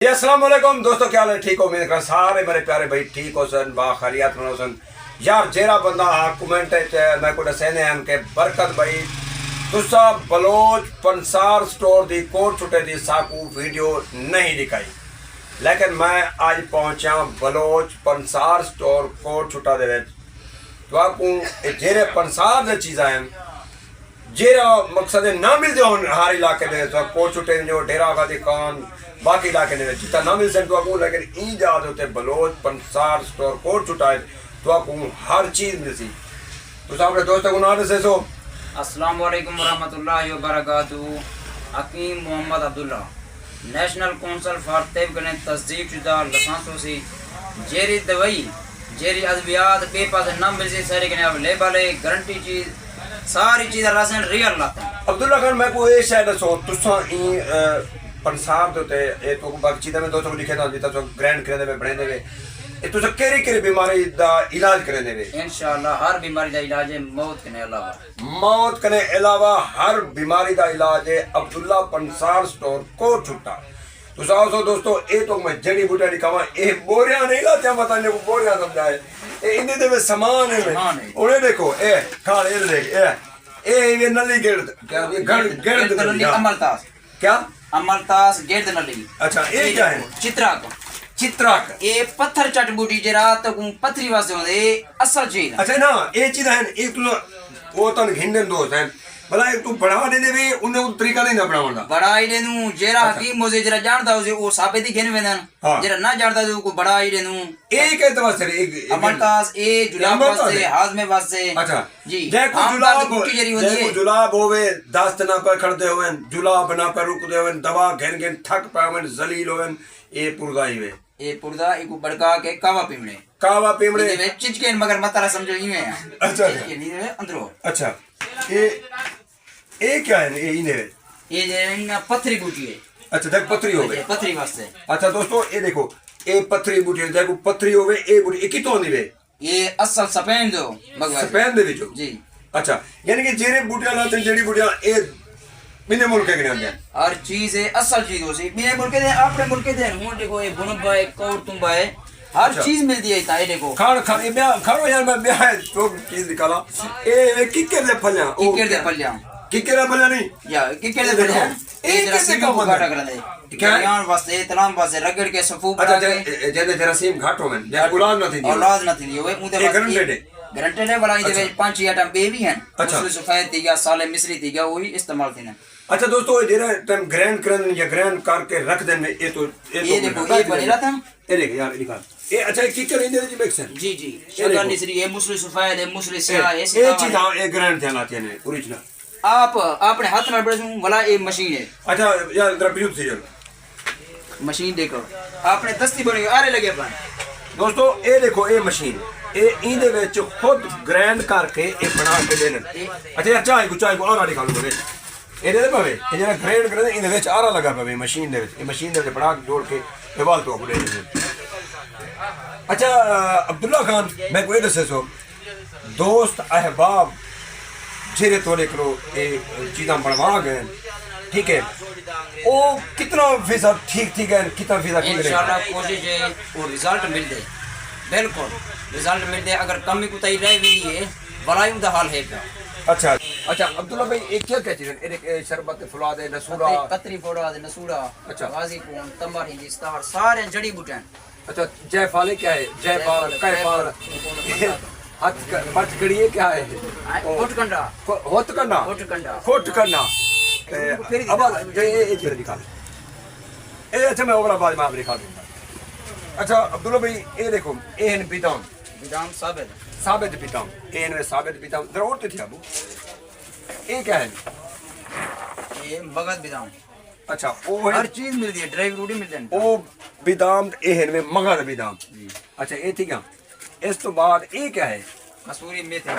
जी अस्सलाम वालेकुम दोस्तों, क्या हाल है? ठीक हो? उम्मीद कर सारे मेरे प्यारे भाई ठीक हो सन, बाखरियात हो सन। यार जेरा बंदा कमेंट मैं को दसने हैं कि बरकत भाई तुसा बलोच पंसार स्टोर दी कोट छुटे दी साकू वीडियो नहीं दिखाई, लेकिन मैं आज पहुंचा बलोच पंसार स्टोर कोट छुटा दे विच। तो जेरे पंसार दे चीज़ां हैं जेरा मकसद ना मिलते हो हर इलाके में कोट छुटे जो डेरा का दुकान बाकी इलाके में जितना ना मिल सकता आपको, लेकिन ई जात होते बलोच पंसार स्टोर कोट छुटा है तो आपको हर चीज़ मिलती। तो सामने दोस्तों को नाम से सो अस्सलाम वालेकुम वरहमतुल्लाहि वबरकातुहू। Hakeem Mohammad Abdullah, national council for तबकने तस्दीक शुदा लाइसेंसों से जेरी दवाई जेरी अद्वियात के पास ना मिल से सारे के अवेलेबल है, गारंटी चीज सारी चीज़ राशन रियल लाते हैं। अब्दुल्ला खान मैं को ये शायद सो तुसा ई पंसार दोते ए तो बाकी चीज़ में दोस्तों को लिखे था जितना तो ग्रैंड करे में बने देवे ए तो केरी केरी बीमारी दा इलाज करे देवे इंशाअल्लाह। हर बीमारी दा इलाज है मौत के अलावा हर बीमारी दा इलाज है अब्दुल्ला पंसार स्टोर कोट छुट्टा। तो सो दोस्तों ए तो मैं जड़ी बूटा दिखावा ए बोरिया नहीं लाते बताने को बोरिया समझाए ए इने देवे सामान है उन्हें देखो ए खान ये देख ए ये नली गिरद क्या ये गिरद नली अमलतास क्या अमलतास गिरद नली। अच्छा ये क्या है? चित्राक ये पत्थर चट बूटी जरा तो पथरी वास्ते होंदे असल चीज। अच्छा ना ये चीज है एक तो वो तो घिंडन दोस्त है भला एक तू बढ़ावा दे दे उन्हें वो तरीका नहीं ना बढ़ावंदा बढ़ाई दे दूं जेरा हकीम मोजे जरा जानदा हो वो साबे दी घेन वेंदन जरा ना जानदा जो को बढ़ाई दे दूं एक है तो सर एक अमलतास ए जुलाब वास्ते हाजमे वास्ते। अच्छा जी जय को जुलाब होवे दास्त ना पर खड़दे होवन जुलाब ना पर रुक दे होवन दवा घेन घेन थक पावन जलील होवन ए पुरदाई वे ए पुरदा इको बड़का के कावा पीमड़े में चिचके मगर मतरा समझो ई में। अच्छा ये नहीं है अंदरो। अच्छा ये क्या है? ये जे पथरी बूटी है। अच्छा देख पथरी हो गई पथरी वास्ते। अच्छा दोस्तों ये देखो ये पथरी बूटी है देखो पथरी होवे ए बूटी ए कितो होंदी वे ये असल सपेन जो भगवान सपेन दे विचो जी। अच्छा यानी कि जेरे बूटियां लाते जड़ी बूटियां ए बिने मुल्क के अंदर हर चीज है असल चीज हो सी बिने मुल्क दे अपने मुल्क दे हूं देखो ये बुनबा है कोट तुम्बा है हर चीज मिलती है ताए देखो खान खान ये खानो यार मैं ब्याह है तो चीज निकाला ए किकर दे फल्या किकर फल्या नहीं या किकर दे फल्या ए जरा सीम को काटा कर दे क्या यार वास्ते तलाम वास्ते रगड़ के सफूब अच्छा जे जरा सीम घाटो में जे गुलाब न थी औलाद न थी ओए मुदे गारंटेड है वाला दे 5 आइटम बेबी हैं उसमें सफेद थी गया साले मिस्री थी गया वही इस्तेमाल थी ना। अच्छा दोस्तों जेरा टाइम ग्रैंड करन या ग्रैंड करके रख देन में ये तो ये देखो ये बन रहा था ये देख यार निकाल ये अच्छा किकर इंदे जी बैक्सन जी जी शक्ल मिस्री है मुस्री सफेद है मुस्री स्या ऐसे ये चीज हां ये ग्रैंड ध्यान आती है ओरिजिनल आप अपने हाथ में बड़े वाला ये मशीन है। अच्छा यार इधर बिल्कुल सही मशीन देखो आपने दस्ती बनी आरे लगे अपन दोस्तों ये देखो ये मशीन ये इंदे विच खुद ग्रैंड करके ये बना के देन। अच्छा यार चाय को आरा निकालो दे ਇਹਦੇ ਦੇ ਭਾਵੇਂ ਇਹ ਜਿਹੜਾ ਗ੍ਰੈਂਡ ਕਰਦੇ ਇਹਦੇ ਵਿੱਚ ਆਰਾ ਲਗਾ ਪਵੇ ਮਸ਼ੀਨ ਦੇ ਵਿੱਚ ਇਹ ਮਸ਼ੀਨ ਦੇ ਵਿੱਚ ਬਣਾ ਕੇ ਜੋੜ ਕੇ ਇਹ ਵਾਲ ਤੋਂ ਆਪਣੇ अच्छा अब्दुल्ला खान मैं कोई दसे सो दोस्त अहबाब जेरे तोले करो ये चीज़ां बनवा गए ठीक है वो कितना फीसद ठीक है कितना फीसद इंशाल्लाह कोशिश है वो रिजल्ट मिल दे बिल्कुल रिजल्ट मिल दे अगर कमी कुताई रह गई है बलाई दा हाल है। अच्छा अब्दुल्ला भाई एक क्या चीज़ है शरबत फुलाद नसूरा कतरी फोड़ा नसूरा अच्छा गाजी कौन तंबार हिंदी स्टार सारे जड़ी बूटियां। अच्छा जयफाल क्या है? जयफाल कैफाल हथकड़ी क्या है? होटकंडा अब ये निकाल ए अच्छा मैं ओवला बाद में आप दिखा दूंगा। अच्छा अब्दुल्ला भाई ये देखो ये है बिदाम साबित पिताम ए साबित पिताम जरूर थी अबू ये क्या है? ये भगत बिदाम। अच्छा वो हर चीज मिलती है ड्राई फ्रूट मिलते हैं वो बिदाम ए है में मगध बिदाम। अच्छा ये ठीक है इस तो बाद ये क्या है? कसूरी मेथी।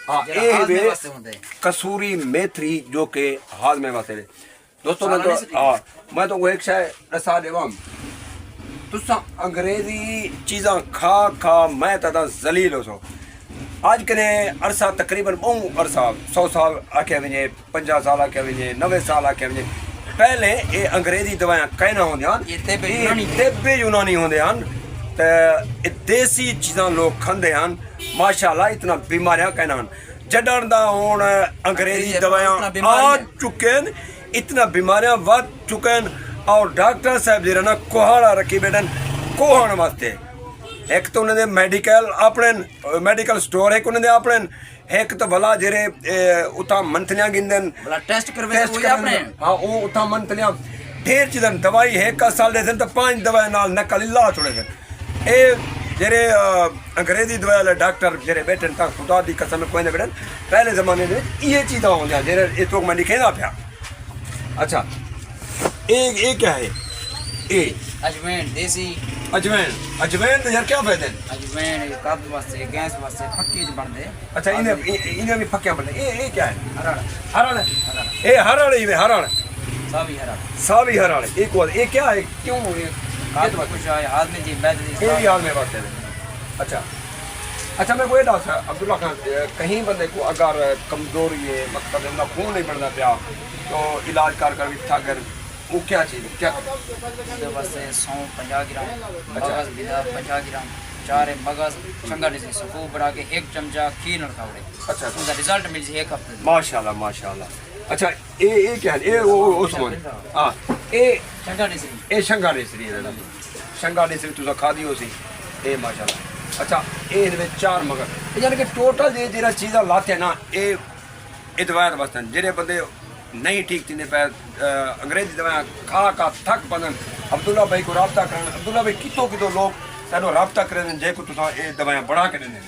हां ये कसूरी मेथी जो के हाथ में वास्ते दोस्तों मैं तो वो एक शायद रसा देवा तुसा अंग्रेजी चीज़ां खा मैं तदा जलील हो सो आज कने अरसा तकरीबन बहु अरसा 100 साल आख्या वञे 50 साल आख्या वञे 90 साल आख्या वञे पहले ये अंग्रेजी दवाइयां कहना होंदियां ये तेबे तेबे यूनानी होंदे हन ते ये देसी चीज़ां लोग खांदे हन माशाल्लाह इतना बीमारियां कहना हन जडन दा हुण अंग्रेजी दवाइयां आ चुके न इतना बीमारियां वध चुके न और डॉक्टर साहब जेह्ड़ा ना कोहाड़ा रखी बैठन कोहण वास्ते एक तो उन्हें मेडिकल अपने मेडिकल स्टोर एक उन्हें अपने एक तो भला जेरे उता मंथलियां गिंदन भला टेस्ट करवे तो अपने हाँ वो उता मंथलियां ढेर चीज़न दवाई एक का साल देते तो 5 दवाई नाल नकल इल्ला छोड़े थे ए जेरे अंग्रेजी दवाई वाले डॉक्टर जेरे बैठन ता खुदा दी कसम कोई नहीं बैठन पहले ज़माने में ये चीज़ां होंदियां जेरे ये तो मैं लिखेना पिया अच्छा ये क्या है ये अजवाइन देसी अजवाइन तो यार क्या फायदे अजवाइन कब्ज वास्ते गैस वास्ते फक्की च बनदे अच्छा इन्हें भी फक्कियां बनदे ये क्या है हरड़ ये हरड़ सावी हरड़ एक बार ये क्या है क्यों ये काट कुछ है हाथ में जी बैठ दी ये भी हाल में बात है अच्छा मैं कोई डाल अब्दुल्ला खान कहीं बंदे को अगर कमजोरी है मतलब उनका खून नहीं बढ़ना पिया तो इलाज कर थक वो क्या चीज़ क्या वास्ते 150 ग्राम मगज बिदा 50 ग्राम 4 मगज चंगा डिसी सकू बड़ा के 1 चमचा खीर न खावड़े अच्छा उनका रिजल्ट मिल जे एक हफ्ते माशाल्लाह अच्छा ये क्या है ये वो सामान हां ये चंगा डिसी ये शंगा देसरी तुसा खा दियो सी ये माशाल्लाह अच्छा ये इनमें 4 मगर यानी कि टोटल ये जेरा चीज़ा लाते ना ये दवाई वास्ते जेरे बंदे नहीं ठीक थी पे अंग्रेजी दवाइयां खा थक पन अब्दुल्ला भाई को राब्ता करन अब्दुल्ला भाई कितो लोग सानो राब्ता करन जे को तुसा ये दवाइयां बढ़ा के देने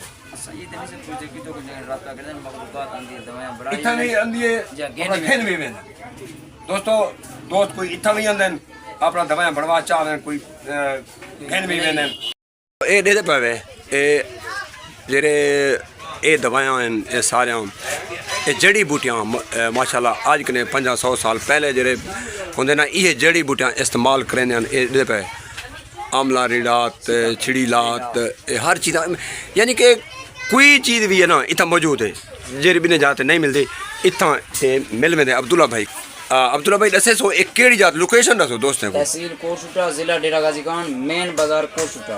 सही तरीके से पूछे कितो को राब्ता करन मगरुदात आंदी दवाइयां बढ़ा इतना नहीं आंदी है खेन भी वेन दोस्तों दोस्त कोई इतना भी आंदन अपना दवाइयां बढ़वा चाहन कोई खेन भी वेन ए दे पावे ए जेरे ये दवाइयां ये सारे ये जड़ी बूटियां माशाल्लाह आज कने 50-100 साल पहले जेरे होंदे ना ये जड़ी बूटियां इस्तेमाल करेंदे ये पे आमला रीड़ात छिड़ी लात हर चीज़ यानी कि कोई चीज़ भी है ना इतना मौजूद है जेरी भी ने जाते नहीं मिलती इतना मिल में अब्दुल्ला भाई दसे सो एक केड़ी जात लोकेशन दसो दोस्तों को तहसील कोटशुटा जिला डेरा गाजी खान मेन बाजार कोटशुटा